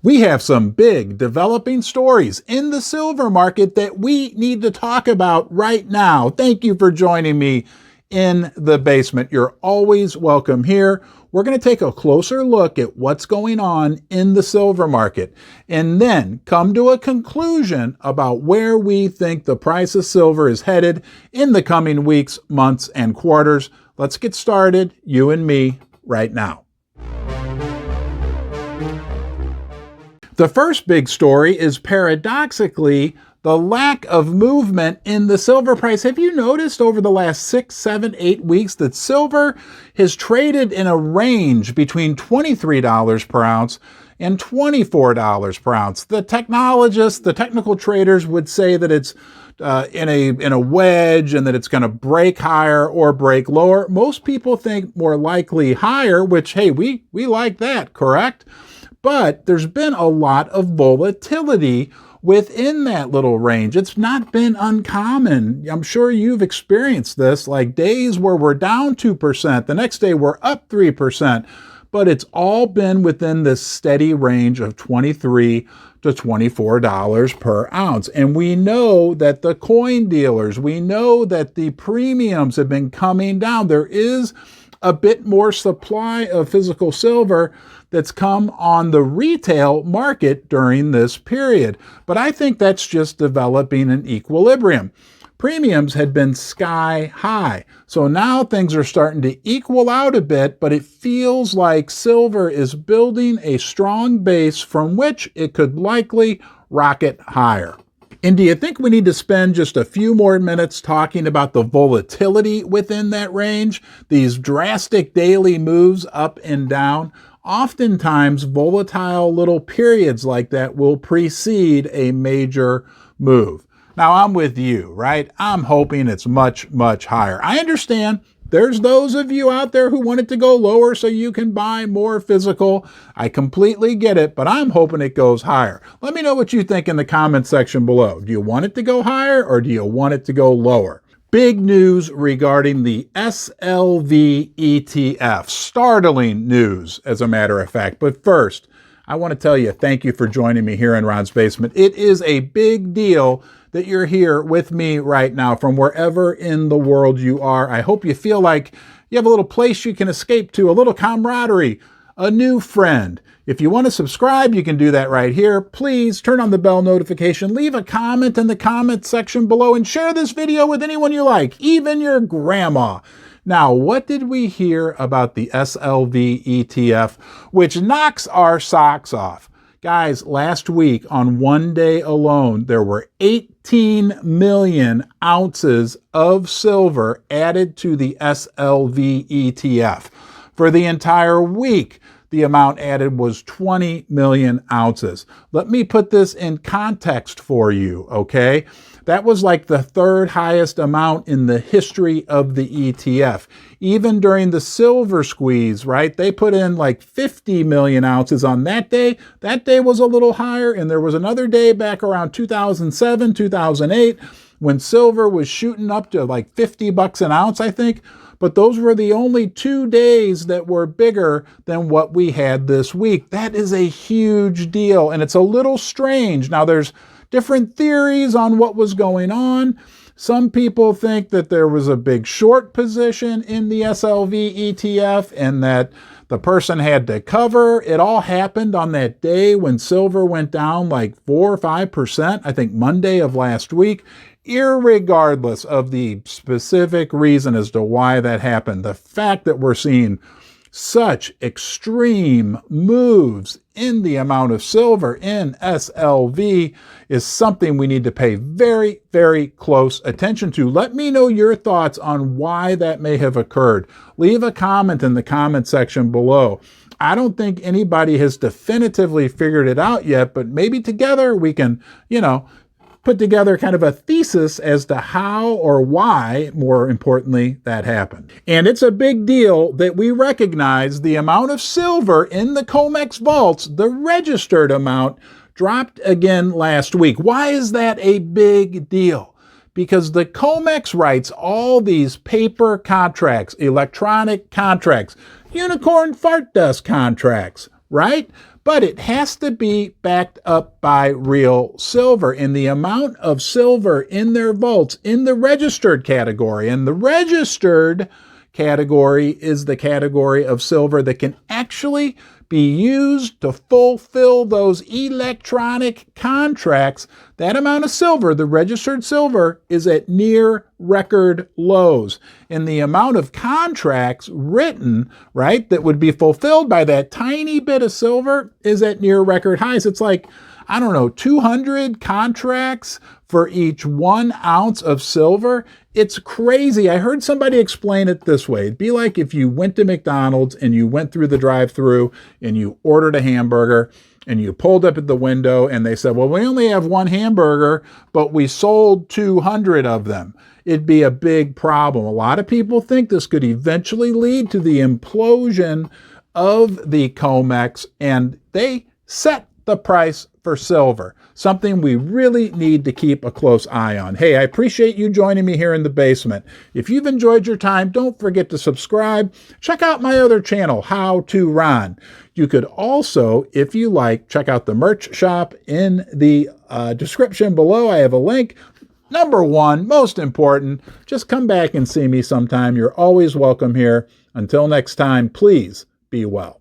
We have some big developing stories in the silver market that we need to talk about right now. Thank you for joining me in the basement. You're always welcome here. We're going to take a closer look at what's going on in the silver market and then come to a conclusion about where we think the price of silver is headed in the coming weeks, months, and quarters. Let's get started, you and me, right now. The first big story is paradoxically the lack of movement in the silver price. Have you noticed over the last 6, 7, 8 weeks that silver has traded in a range between $23 per ounce and $24 per ounce? The technologists, the technical traders would say that it's in a wedge and that it's going to break higher or break lower. Most people think more likely higher, which, hey, we like that, correct? But there's been a lot of volatility within that little range. It's not been uncommon. I'm sure you've experienced this, like days where we're down 2%, the next day we're up 3%, but it's all been within this steady range of $23 to $24 per ounce. And we know that the coin dealers, we know that the premiums have been coming down. There is a bit more supply of physical silver that's come on the retail market during this period. But I think that's just developing an equilibrium. Premiums had been sky high. So now things are starting to equal out a bit, but it feels like silver is building a strong base from which it could likely rocket higher. And do you think we need to spend just a few more minutes talking about the volatility within that range? These drastic daily moves up and down. Oftentimes, volatile little periods like that will precede a major move. Now, I'm with you, right? I'm hoping it's much, much higher. I understand there's those of you out there who want it to go lower so you can buy more physical. I completely get it, but I'm hoping it goes higher. Let me know what you think in the comment section below. Do you want it to go higher or do you want it to go lower? Big news regarding the SLV ETF. Startling news, as a matter of fact. But first, I want to tell you thank you for joining me here in Ron's Basement. It is a big deal that you're here with me right now from wherever in the world you are. I hope you feel like you have a little place you can escape to, a little camaraderie, a new friend. If you want to subscribe, you can do that right here. Please turn on the bell notification, leave a comment in the comment section below, and share this video with anyone you like, even your grandma. Now, what did we hear about the SLV ETF, which knocks our socks off? Guys, last week on one day alone, there were 18 million ounces of silver added to the SLV ETF. For the entire week, the amount added was 20 million ounces. Let me put this in context for you, okay? That was like the third highest amount in the history of the ETF. Even during the silver squeeze, right? They put in like 50 million ounces on that day. That day was a little higher, and there was another day back around 2007, 2008, when silver was shooting up to like $50 an ounce, I think. But those were the only 2 days that were bigger than what we had this week. That is a huge deal, and it's a little strange. Now, there's different theories on what was going on. Some people think that there was a big short position in the SLV ETF and that the person had to cover. It all happened on that day when silver went down like 4 or 5%, I think Monday of last week. Irregardless of the specific reason as to why that happened, the fact that we're seeing such extreme moves in the amount of silver in SLV is something we need to pay very, very close attention to. Let me know your thoughts on why that may have occurred. Leave a comment in the comment section below. I don't think anybody has definitively figured it out yet, but maybe together we can, put together kind of a thesis as to how or why, more importantly, that happened. And it's a big deal that we recognize the amount of silver in the COMEX vaults, the registered amount, dropped again last week. Why is that a big deal? Because the COMEX writes all these paper contracts, electronic contracts, unicorn fart dust contracts, right? But it has to be backed up by real silver. And the amount of silver in their vaults in the registered category, and the registered category is the category of silver that can actually be used to fulfill those electronic contracts. That amount of silver, the registered silver, is at near record lows. And the amount of contracts written, right, that would be fulfilled by that tiny bit of silver is at near record highs. It's like, I don't know, 200 contracts for each 1 ounce of silver. It's crazy. I heard somebody explain it this way. It'd be like if you went to McDonald's and you went through the drive-thru and you ordered a hamburger and you pulled up at the window and they said, well, we only have 1 hamburger, but we sold 200 of them. It'd be a big problem. A lot of people think this could eventually lead to the implosion of the COMEX, and they set the price for silver, something we really need to keep a close eye on. Hey, I appreciate you joining me here in the basement. If you've enjoyed your time, don't forget to subscribe. Check out my other channel, How to Ron. You could also, if you like, check out the merch shop in the description below. I have a link. Number one, most important, just come back and see me sometime. You're always welcome here. Until next time, please be well.